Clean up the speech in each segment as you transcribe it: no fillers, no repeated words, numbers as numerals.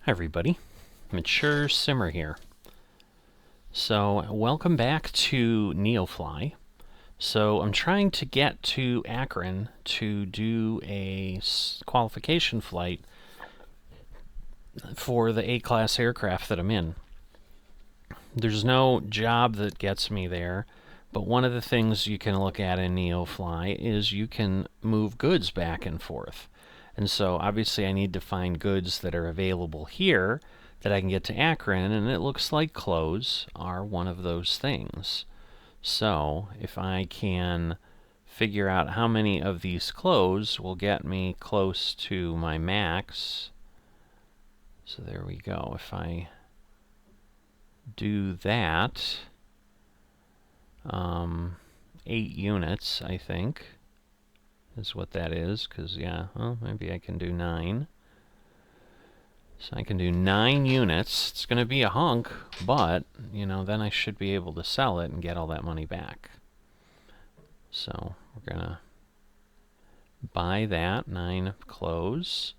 Hi everybody, Mature Simmer here. So welcome back to Neofly. So I'm trying to get to Akron to do a qualification flight for the A-class aircraft that I'm in. There's no job that gets me there, but one of the things you can look at in Neofly is you can move goods back and forth. And so obviously I need to find goods that are available here that I can get to Akron, and it looks like clothes are one of those things. So if I can figure out how many of these clothes will get me close to my max. So there we go. If I do that, 8 units, I think, is what that is, because, yeah, well, maybe I can do 9. So I can do 9 units. It's going to be a hunk, but, you know, then I should be able to sell it and get all that money back. So we're going to buy that, 9 clothes.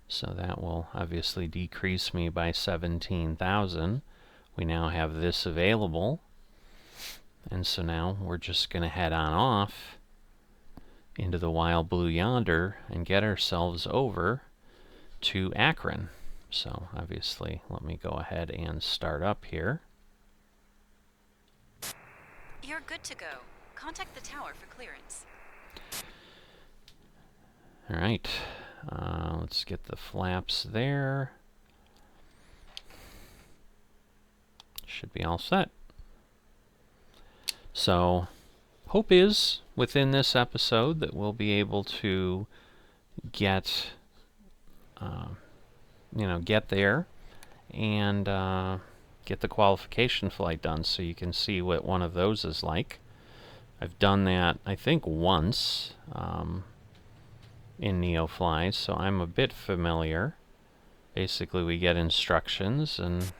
So that will obviously decrease me by 17,000. We now have this available. And so now we're just going to head on off into the wild blue yonder and get ourselves over to Akron. So obviously, let me go ahead and start up here. You're good to go. Contact the tower for clearance. All right, let's get the flaps there. Should be all set. So, hope is within this episode that we'll be able to get, get there and get the qualification flight done, so you can see what one of those is like. I've done that, I think, once in Neofly, so I'm a bit familiar. Basically, we get instructions and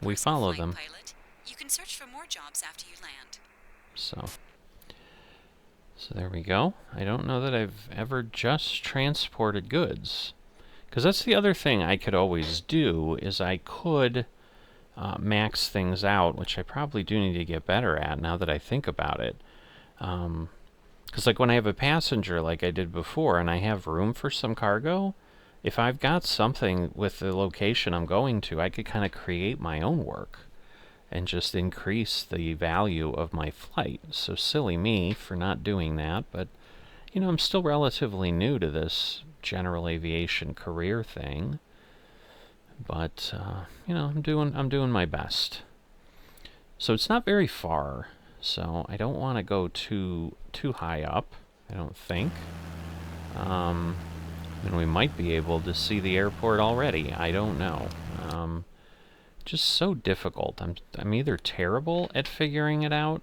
we follow them. Pilot. You can search for more jobs after you land. So there we go. I don't know that I've ever just transported goods, because that's the other thing I could always do, is I could max things out, which I probably do need to get better at now that I think about it. Because like when I have a passenger like I did before and I have room for some cargo, if I've got something with the location I'm going to, I could kind of create my own work and just increase the value of my flight. So silly me for not doing that, but you know, I'm still relatively new to this general aviation career thing. But you know, I'm doing my best. So it's not very far, so I don't want to go too high up, I don't think. And we might be able to see the airport already. I don't know. Just so difficult. I'm either terrible at figuring it out,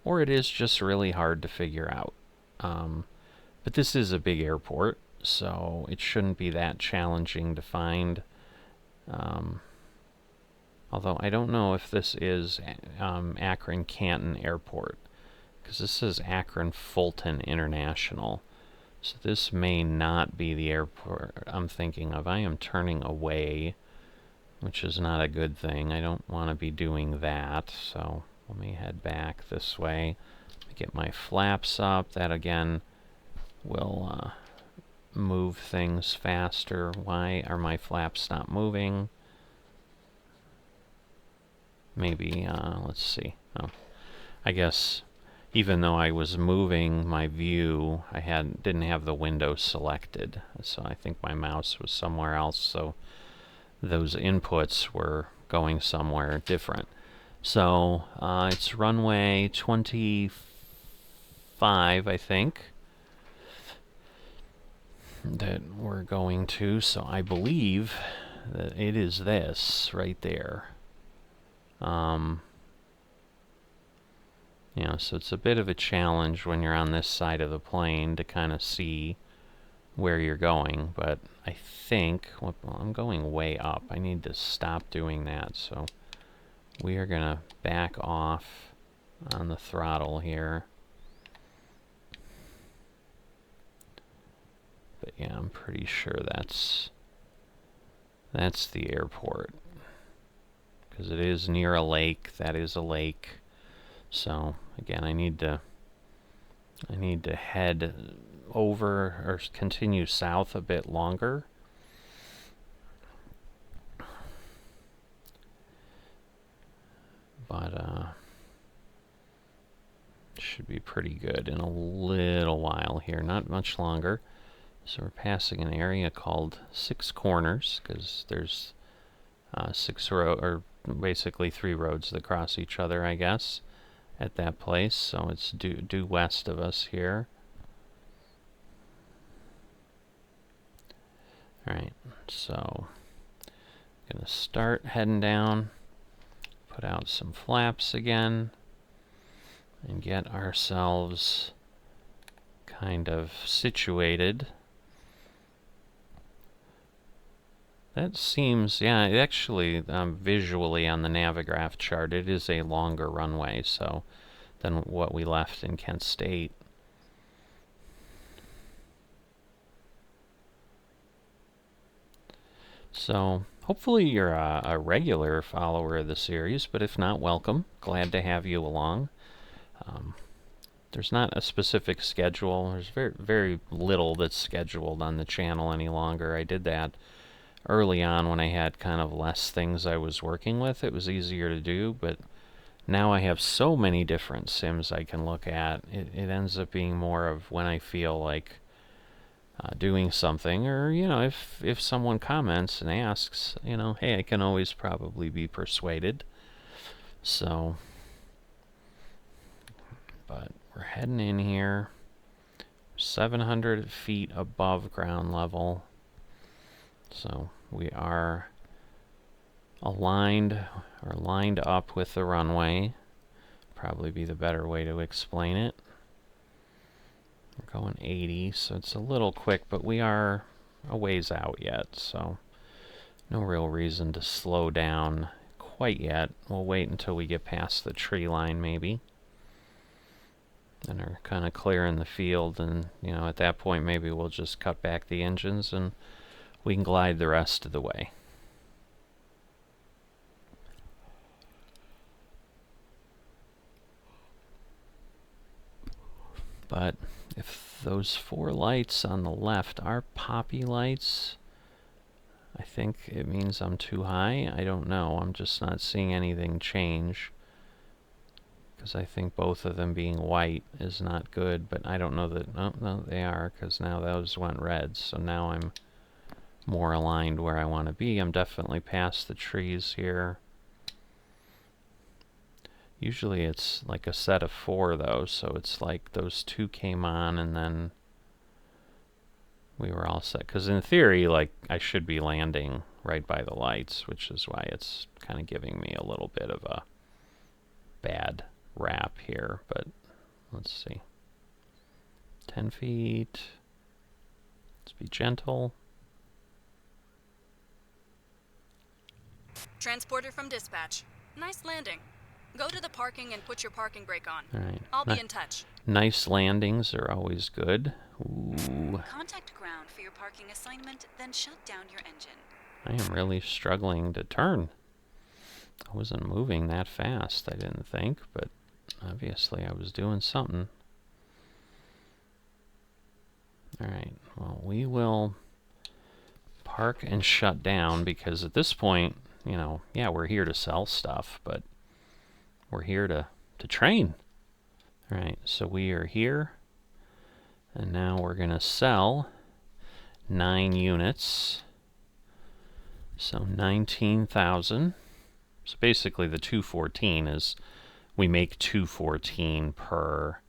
or it is just really hard to figure out. But this is a big airport, so it shouldn't be that challenging to find. Although I don't know if this is Akron Canton Airport, because this is Akron Fulton International. So this may not be the airport I'm thinking of. I am turning away, which is not a good thing. I don't want to be doing that. So let me head back this way. Get my flaps up. That again will move things faster. Why are my flaps not moving? Maybe, let's see. Oh, I guess even though I was moving my view, I didn't have the window selected, so I think my mouse was somewhere else, so those inputs were going somewhere different. So it's runway 25, I think, that we're going to, so I believe that it is this right there. You know, so it's a bit of a challenge when you're on this side of the plane to kind of see where you're going, but I think, well, I'm going way up. I need to stop doing that, so we are going to back off on the throttle here. But yeah, I'm pretty sure that's That's the airport. Because it is near a lake. That is a lake. So, again, I need to head over or continue south a bit longer. But should be pretty good in a little while here, not much longer. So we're passing an area called Six Corners, because there's or basically 3 roads that cross each other, I guess, at that place. So it's due west of us here. Alright, so gonna start heading down, put out some flaps again, and get ourselves kind of situated. That seems, yeah, actually, visually on the Navigraph chart, it is a longer runway than what we left in Kent State. So, hopefully you're a regular follower of the series, but if not, welcome. Glad to have you along. There's not a specific schedule. There's very, very little that's scheduled on the channel any longer. I did that early on when I had kind of less things I was working with. It was easier to do, but now I have so many different sims I can look at. It ends up being more of when I feel like doing something, or, you know, if someone comments and asks, you know, hey, I can always probably be persuaded. So, but we're heading in here, 700 feet above ground level. So we are aligned or lined up with the runway. Probably be the better way to explain it. We're going 80, so it's a little quick, but we are a ways out yet, so no real reason to slow down quite yet. We'll wait until we get past the tree line, maybe. And are kind of clearing the field, and, you know, at that point maybe we'll just cut back the engines and we can glide the rest of the way. But if those 4 lights on the left are poppy lights, I think it means I'm too high. I don't know. I'm just not seeing anything change, because I think both of them being white is not good, but I don't know that... No, they are, because now those went red, so now I'm more aligned where I want to be. I'm definitely past the trees here. Usually it's like a set of 4, though, so it's like those 2 came on and then we were all set. Because in theory, like, I should be landing right by the lights, which is why it's kind of giving me a little bit of a bad rap here, but let's see. 10 feet. Let's be gentle. Transporter from dispatch. Nice landing. Go to the parking and put your parking brake on. All right. I'll be in touch. Nice landings are always good. Ooh. Contact ground for your parking assignment, then shut down your engine. I am really struggling to turn. I wasn't moving that fast, I didn't think, but obviously I was doing something. Alright, well, we will park and shut down, because at this point, you know, yeah, we're here to sell stuff, but we're here to train. Alright, so we are here, and now we're going to sell 9 units. So 19,000. So basically the 214 is, we make 214 per,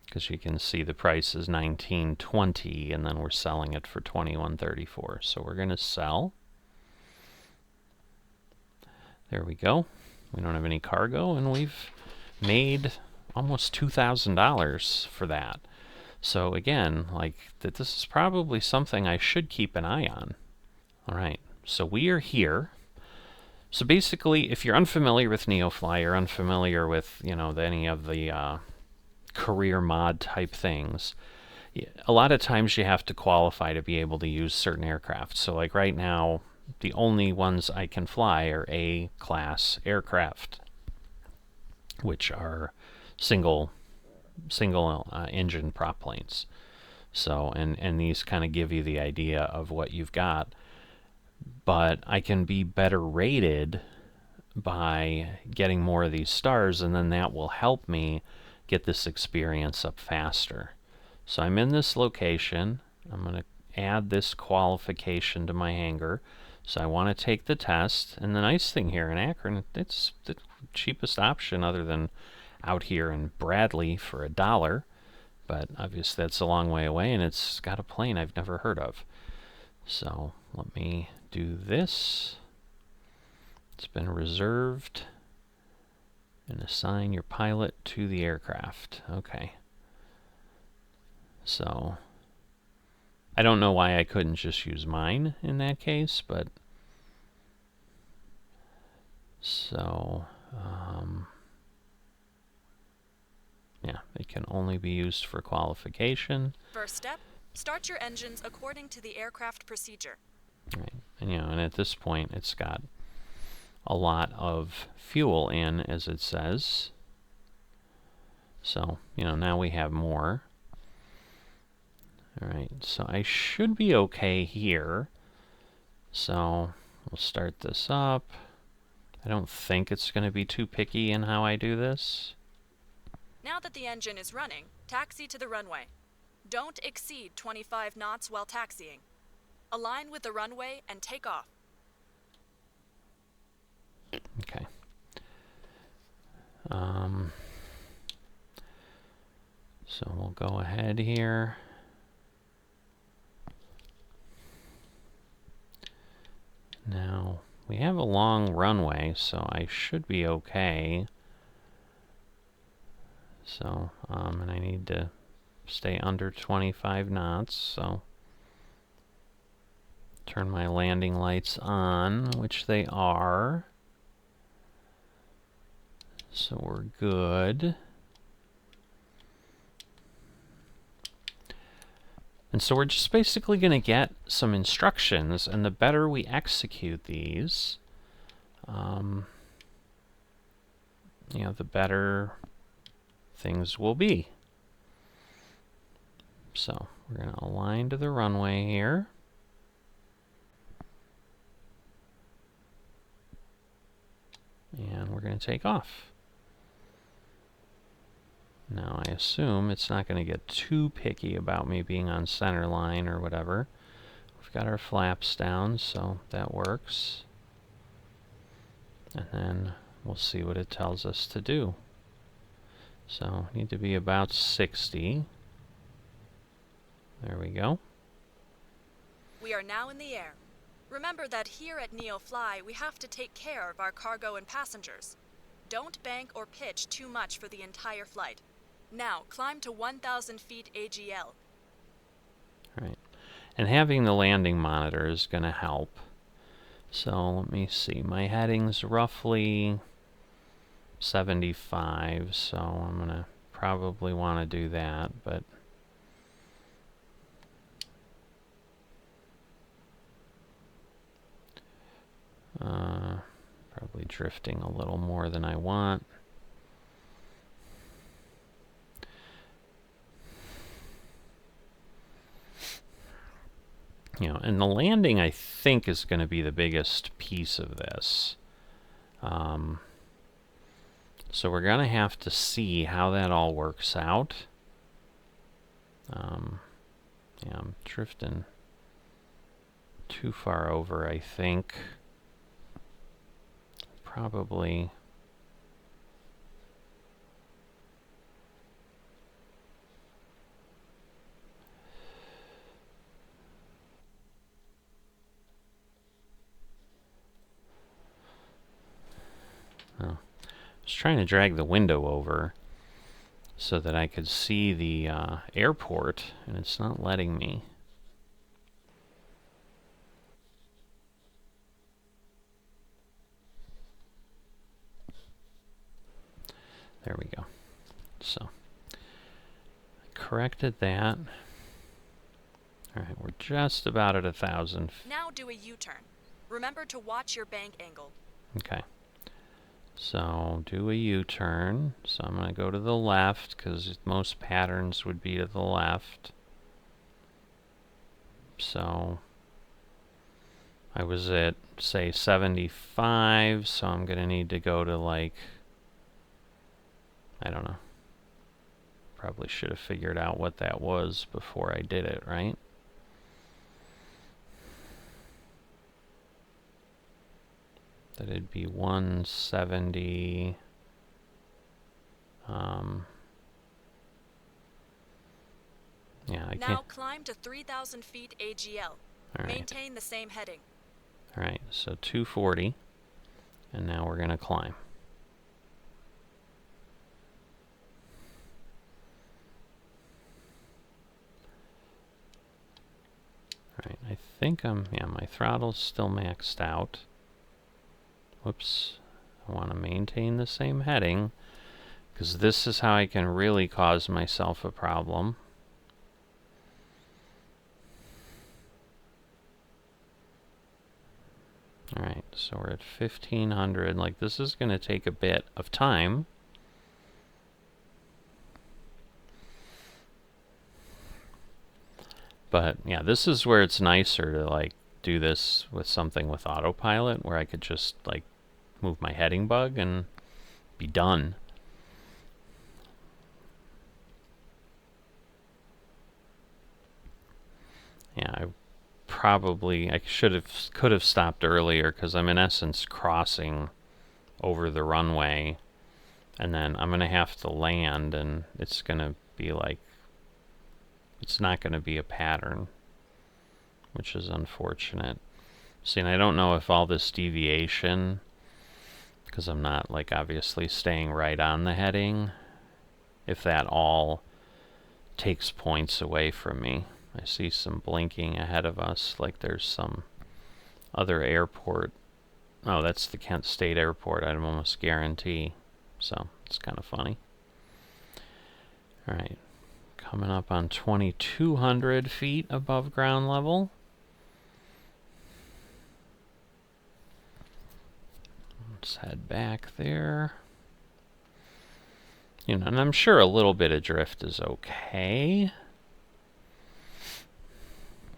because you can see the price is 19.20, and then we're selling it for 21.34. So we're going to sell. There we go. We don't have any cargo, and we've made almost $2,000 for that. So again, like, this is probably something I should keep an eye on. All right, so we are here. So basically, if you're unfamiliar with Neofly, or unfamiliar with, you know, any of the career mod type things, a lot of times you have to qualify to be able to use certain aircraft. So like right now, the only ones I can fly are A-class aircraft, which are single engine prop planes. So, and these kind of give you the idea of what you've got. But I can be better rated by getting more of these stars, and then that will help me get this experience up faster. So I'm in this location. I'm going to add this qualification to my hangar. So I want to take the test. And the nice thing here in Akron, it's the cheapest option other than out here in Bradley for $1. But obviously that's a long way away, and it's got a plane I've never heard of. So let me do this. It's been reserved. And assign your pilot to the aircraft. Okay. So I don't know why I couldn't just use mine in that case, but so yeah, it can only be used for qualification. First step, start your engines according to the aircraft procedure. Right. And and at this point it's got a lot of fuel in, as it says. So, now we have more. Alright, so I should be okay here. So, we'll start this up. I don't think it's going to be too picky in how I do this. Now that the engine is running, taxi to the runway. Don't exceed 25 knots while taxiing. Align with the runway and take off. Okay. So we'll go ahead here. Now, we have a long runway, so I should be okay. So, and I need to stay under 25 knots, so turn my landing lights on, which they are. So we're good. And so we're just basically going to get some instructions, and the better we execute these, the better things will be. So we're going to align to the runway here. And we're going to take off. Now I assume it's not going to get too picky about me being on center line or whatever. We've got our flaps down, so that works. And then we'll see what it tells us to do. So need to be about 60. There we go. We are now in the air. Remember that here at Neofly, we have to take care of our cargo and passengers. Don't bank or pitch too much for the entire flight. Now, climb to 1,000 feet AGL. All right. And having the landing monitor is going to help. So let me see. My heading's roughly 75, so I'm going to probably want to do that, but probably drifting a little more than I want. And the landing, I think, is going to be the biggest piece of this. So we're going to have to see how that all works out. I'm drifting too far over, I think. Probably. Oh. I was trying to drag the window over so that I could see the airport, and it's not letting me. There we go. So, I corrected that. Alright, we're just about at 1,000. Now do a U-turn. Remember to watch your bank angle. Okay. So do a U-turn. So I'm going to go to the left because most patterns would be to the left. So I was at, say, 75, so I'm going to need to go to, like, I don't know. Probably should have figured out what that was before I did it, right? That it'd be 170. Yeah, I can't. Now climb to 3,000 feet AGL. All right. Maintain the same heading. All right, so 240, and now we're going to climb. All right, I think my throttle's still maxed out. Whoops, I want to maintain the same heading, because this is how I can really cause myself a problem. Alright, so we're at 1,500. Like, this is going to take a bit of time. But, yeah, this is where it's nicer to, like, do this with something with autopilot, where I could just, like, move my heading bug and be done. Yeah, I could have stopped earlier, because I'm in essence crossing over the runway, and then I'm going to have to land, and it's going to be like, it's not going to be a pattern, which is unfortunate. See, and I don't know if all this deviation, because I'm not, like, obviously staying right on the heading, if that all takes points away from me. I see some blinking ahead of us, like there's some other airport. Oh, that's the Kent State Airport, I'd almost guarantee. So, it's kind of funny. Alright, coming up on 2,200 feet above ground level. Let's head back there. You know, and I'm sure a little bit of drift is okay.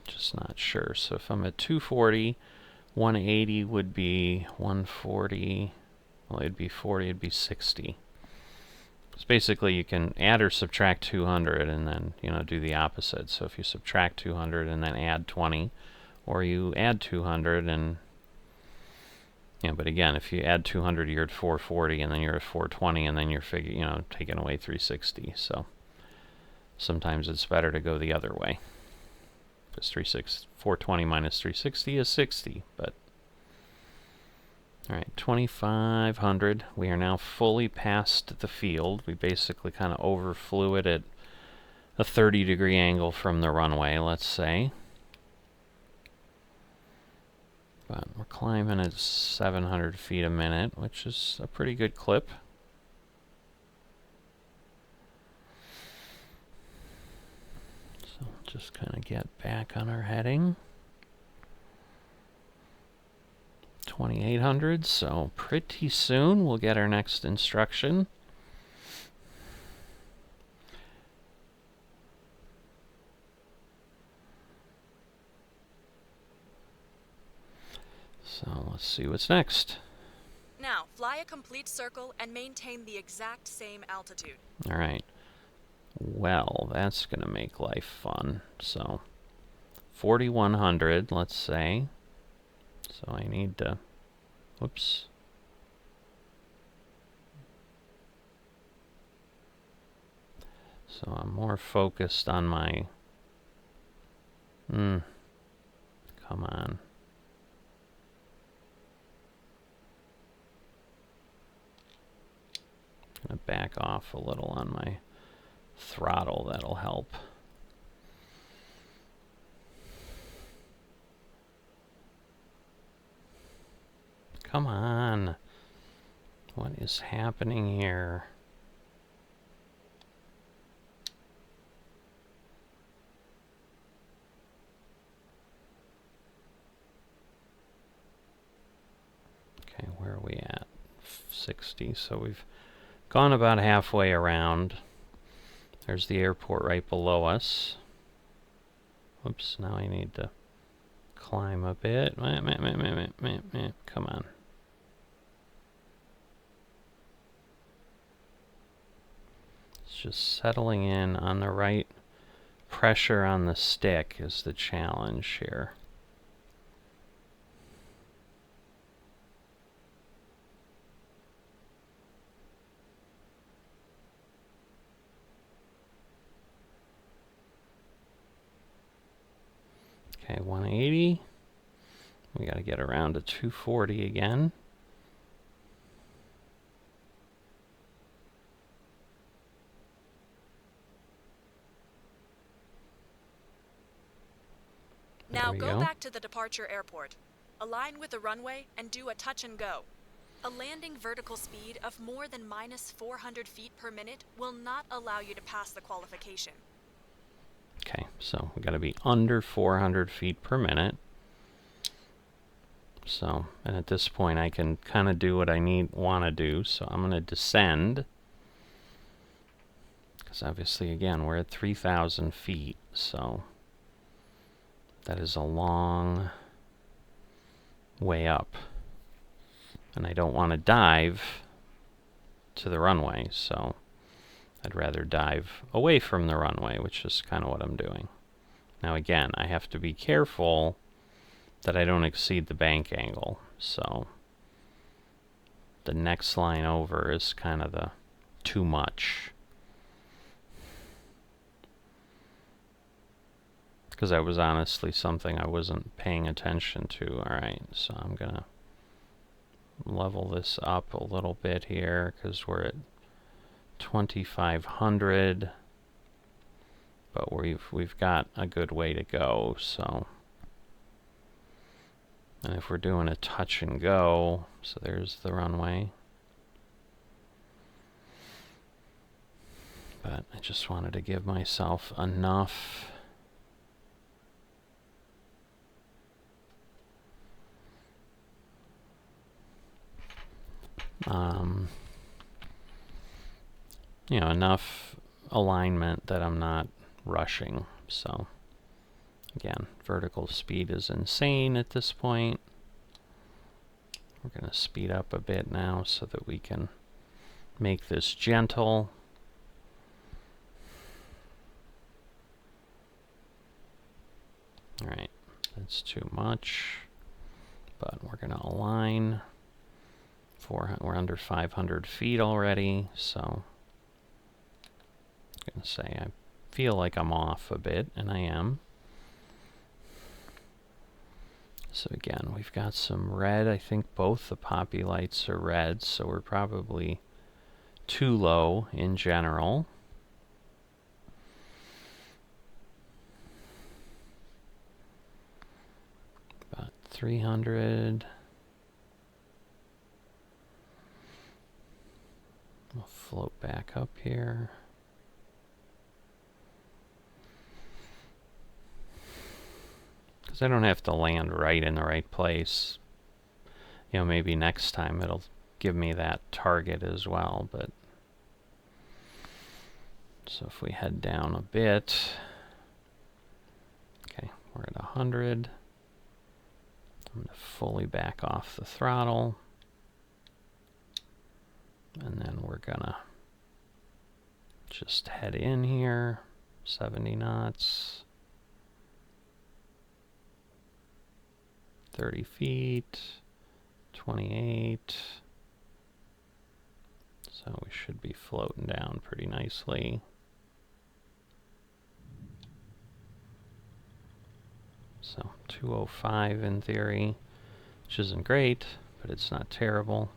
Just not sure. So if I'm at 240, 180 would be 140. Well, it'd be 40, it'd be 60. So basically you can add or subtract 200 and then, you know, do the opposite. So if you subtract 200 and then add 20, or you add 200 and, yeah, but again, if you add 200, you're at 440, and then you're at 420, and then you're taking away 360. So sometimes it's better to go the other way. Because 420 minus 360 is 60, but all right, 2,500. We are now fully past the field. We basically kind of overflew it at a 30-degree angle from the runway, let's say. But we're climbing at 700 feet a minute, which is a pretty good clip. So just kind of get back on our heading. 2,800, so pretty soon we'll get our next instruction. So let's see what's next. Now, fly a complete circle and maintain the exact same altitude. All right. Well, that's going to make life fun. So 4,100, let's say. So I need to, whoops. So I'm more focused on my, come on. Gonna back off a little on my throttle, that'll help. Come on. What is happening here? 60. So we've gone about halfway around. There's the airport right below us. Whoops, now I need to climb a bit. Come on. It's just settling in on the right pressure on the stick is the challenge here. Okay, 180. We got to get around to 240 again. Now go back to the departure airport. Align with the runway and do a touch and go. A landing vertical speed of more than minus 400 feet per minute will not allow you to pass the qualification. Okay, so we got to be under 400 feet per minute. So, and at this point I can kind of do what I want to do. So I'm going to descend. Because obviously, again, we're at 3,000 feet. So that is a long way up. And I don't want to dive to the runway. So I'd rather dive away from the runway, which is kind of what I'm doing. Now again, I have to be careful that I don't exceed the bank angle. So the next line over is kind of the too much. Because that was honestly something I wasn't paying attention to. Alright, so I'm going to level this up a little bit here because we're at 2,500, but we've got a good way to go. So, and if we're doing a touch and go, so there's the runway. But I just wanted to give myself enough enough alignment that I'm not rushing. So again, vertical speed is insane at this point. We're going to speed up a bit now so that we can make this gentle. Alright, that's too much, but we're going to align. We're under 500 feet already, so I'm going to say I feel like I'm off a bit, and I am. So again, we've got some red. I think both the poppy lights are red, so we're probably too low in general. About 300. We'll float back up here. Because I don't have to land right in the right place. You know, maybe next time it'll give me that target as well, but so if we head down a bit, okay, we're at 100. I'm going to fully back off the throttle. And then we're gonna just head in here, 70 knots, 30 feet, 28. So we should be floating down pretty nicely. So 205 in theory, which isn't great, but it's not terrible.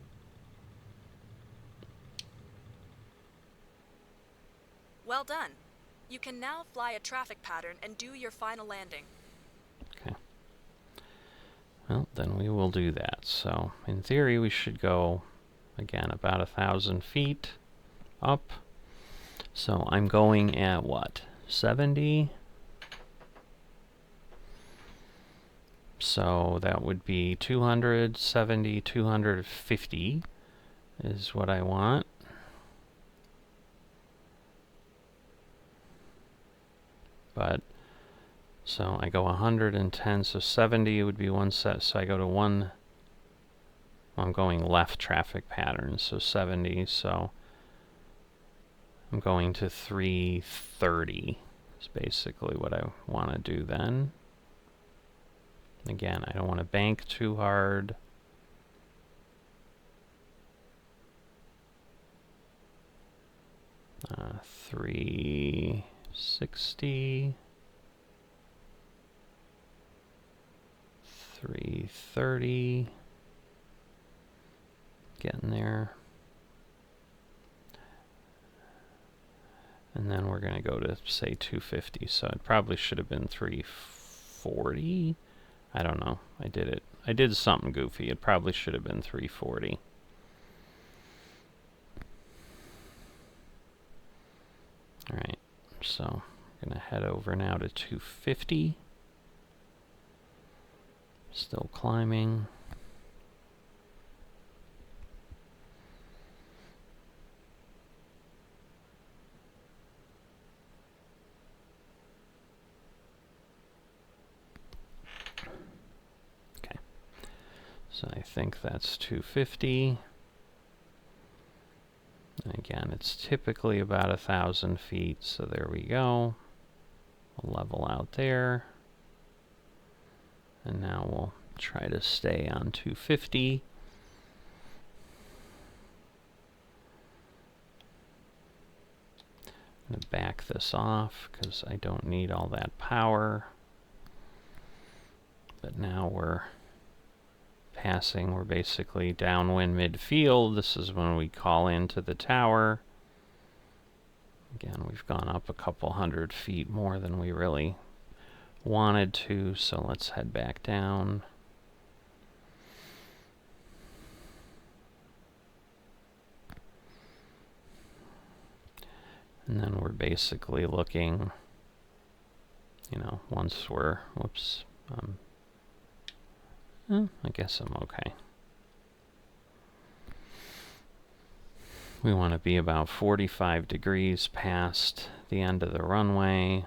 Well done. You can now fly a traffic pattern and do your final landing. Okay. Well, then we will do that. So, in theory, we should go, again, about 1,000 feet up. So, I'm going at what? 70? So, that would be 270, 250. is what I want. But, so I go 110, so 70 would be one set, so I go to one, well, I'm going left traffic pattern, so 70, so I'm going to 330 is basically what I want to do then. Again, I don't want to bank too hard. Uh, 360. 330. Getting there. And then we're going to go to, say, 250. So it probably should have been 340. I don't know. I did it. I did something goofy. It probably should have been 340. All right. So I'm going to head over now to 250. Still climbing. Okay. So I think that's 250. And again, it's typically about 1,000 feet, so there we go. We'll level out there. And now we'll try to stay on 250. I'm going to back this off because I don't need all that power. But now we're passing, we're basically downwind midfield. This is when we call into the tower. Again, we've gone up a couple 100 feet more than we really wanted to, so let's head back down. And then we're basically looking, you know, once we're, whoops, I guess I'm okay. We want to be about 45 degrees past the end of the runway.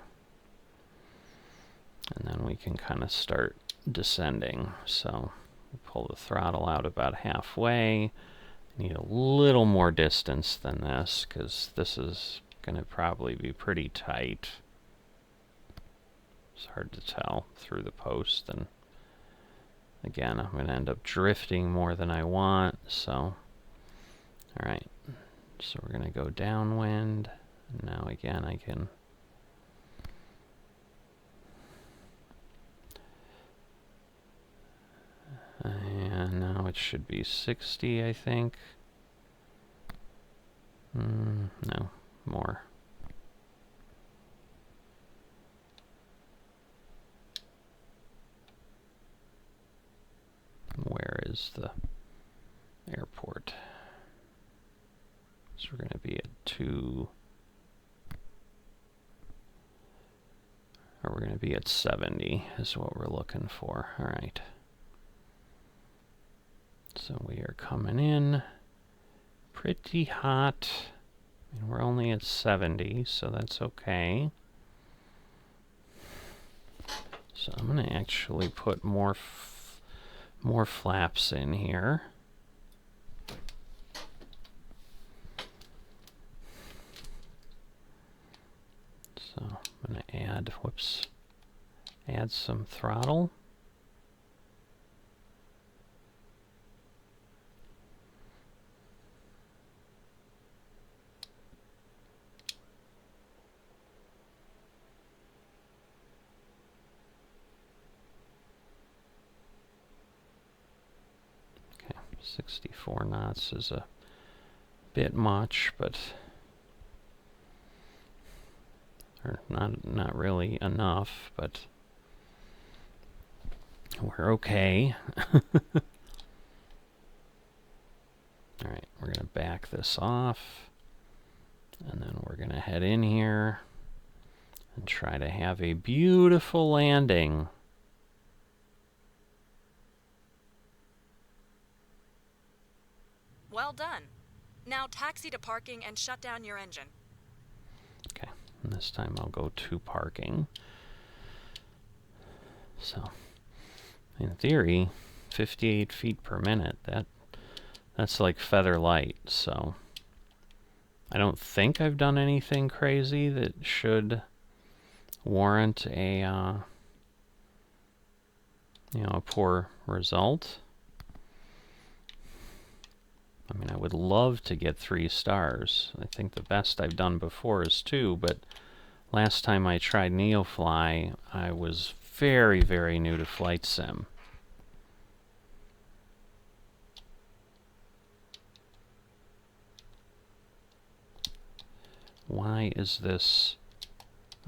And then we can kind of start descending. So we'll pull the throttle out about halfway. Need a little more distance than this because this is going to probably be pretty tight. It's hard to tell through the post, and again, I'm going to end up drifting more than I want, so alright, so we're going to go downwind, and now again I can and now it should be 60, I think. No, more. Where is the airport? So we're going to be at 2, or we're going to be at 70 is what we're looking for. All right. So we are coming in pretty hot. I mean, we're only at 70, so that's okay. So I'm going to actually put more flaps in here. So I'm going to add, add some throttle. Okay, 64 knots is a bit much, but or not really enough, but we're okay. All right, we're going to back this off, and then we're going to head in here and try to have a beautiful landing. Well done. Now taxi to parking and shut down your engine. Okay, and this time I'll go to parking. So, in theory, 58 feet per minute, that's like feather light, so I don't think I've done anything crazy that should warrant a, a poor result. I mean, I would love to get 3 stars. I think the best I've done before is 2, but last time I tried Neofly, I was very, very new to Flight Sim. Why is this?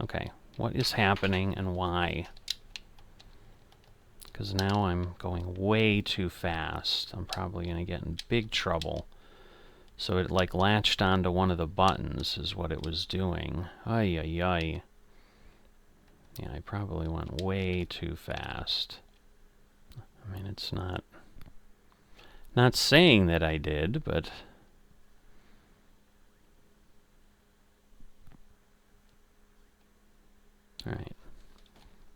Okay, what is happening and why? Because now I'm going way too fast. I'm probably going to get in big trouble. So it like latched onto one of the buttons is what it was doing. Ay, ay, ay. Yeah, I probably went way too fast. I mean, it's not saying that I did, but alright.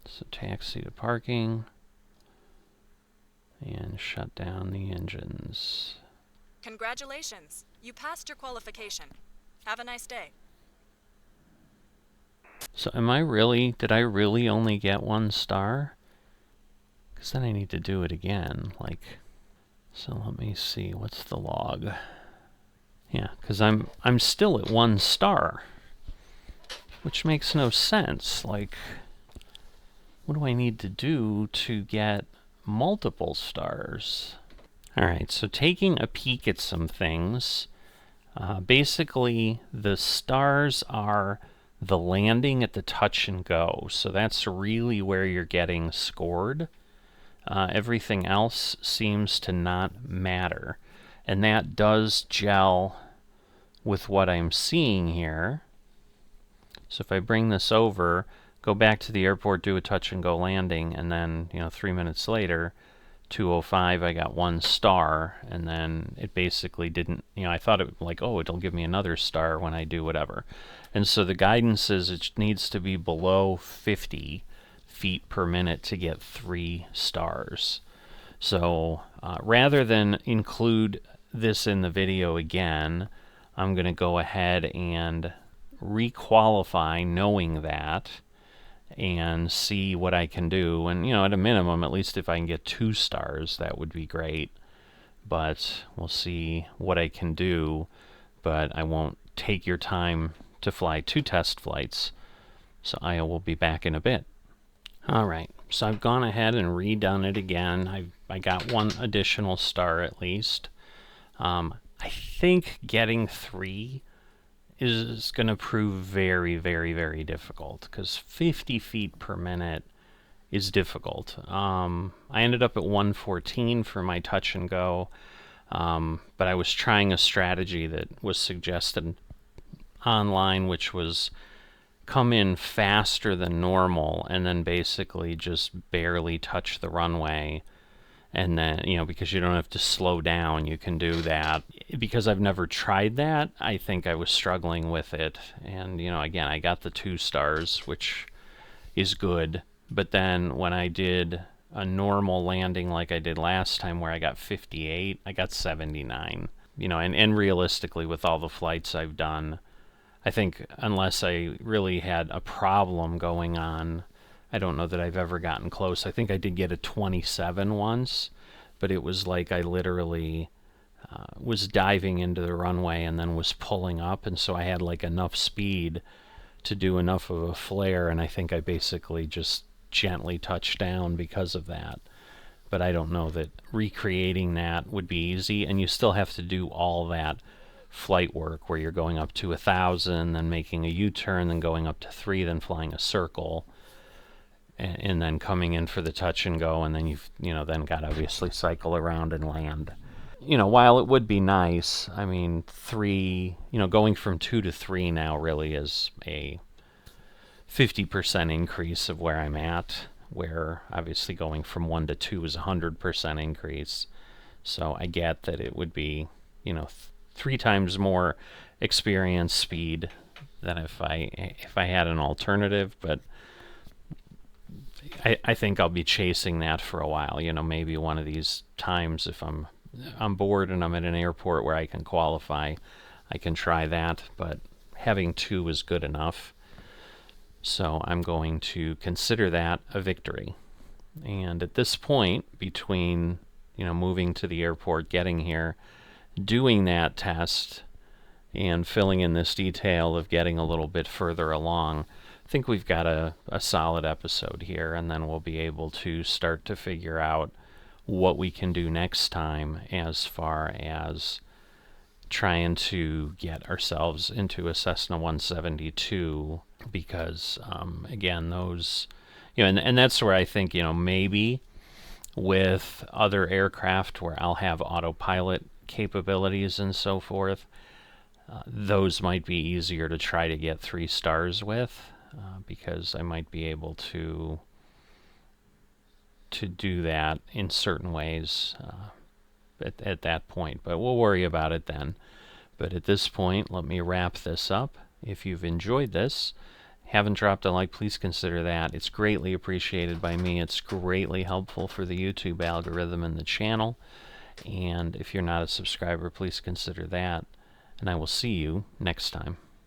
So taxi to parking. And shut down the engines. Congratulations. You passed your qualification. Have a nice day. So did I really only get 1 star? Because then I need to do it again. So let me see, what's the log? Yeah, because I'm still at 1 star. Which makes no sense. Like, what do I need to do to get multiple stars? Alright, so taking a peek at some things. Basically, the stars are the landing at the touch and go. So that's really where you're getting scored. Everything else seems to not matter. And that does gel with what I'm seeing here. So if I bring this over, go back to the airport, do a touch and go landing, and then, 3 minutes later, 2:05, I got 1 star, and then it basically didn't, I thought it it'll give me another star when I do whatever. And so the guidance is it needs to be below 50 feet per minute to get 3 stars. So rather than include this in the video again, I'm going to go ahead and requalify knowing that and see what I can do. And, at a minimum, at least if I can get 2 stars, that would be great. But we'll see what I can do. But I won't take your time to fly 2 test flights. So I will be back in a bit. Alright, so I've gone ahead and redone it again. I got 1 additional star at least. I think getting 3 is going to prove very, very, very difficult, because 50 feet per minute is difficult. I ended up at 114 for my touch and go, but I was trying a strategy that was suggested online, which was come in faster than normal and then basically just barely touch the runway. And then, because you don't have to slow down, you can do that. Because I've never tried that, I think I was struggling with it. And, again, I got the 2 stars, which is good. But then when I did a normal landing like I did last time where I got 58, I got 79. And realistically, with all the flights I've done, I think unless I really had a problem going on, I don't know that I've ever gotten close. I think I did get a 27 once, but it was like I literally was diving into the runway and then was pulling up, and so I had enough speed to do enough of a flare, and I think I basically just gently touched down because of that. But I don't know that recreating that would be easy, and you still have to do all that flight work where you're going up to 1,000, then making a U-turn, then going up to 3, then flying a circle, and then coming in for the touch and go, and then you've then got to obviously cycle around and land. While it would be nice, I mean, 3, going from 2 to 3 now really is a 50% increase of where I'm at, where obviously going from 1 to 2 is a 100% increase. So I get that it would be, 3 times more experience speed than if I had an alternative, but I think I'll be chasing that for a while. You know, maybe one of these times if I'm bored and I'm at an airport where I can qualify, I can try that, but having 2 is good enough. So I'm going to consider that a victory. And at this point, between, you know, moving to the airport, getting here, doing that test, and filling in this detail of getting a little bit further along, I think we've got a solid episode here, and then we'll be able to start to figure out what we can do next time as far as trying to get ourselves into a Cessna 172, because again, those, you know, and that's where I think, you know, maybe with other aircraft where I'll have autopilot capabilities and so forth, those might be easier to try to get 3 stars with, because I might be able to do that in certain ways at that point. But we'll worry about it then. But at this point, let me wrap this up. If you've enjoyed this, haven't dropped a like, please consider that. It's greatly appreciated by me. It's greatly helpful for the YouTube algorithm and the channel. And if you're not a subscriber, please consider that. And I will see you next time.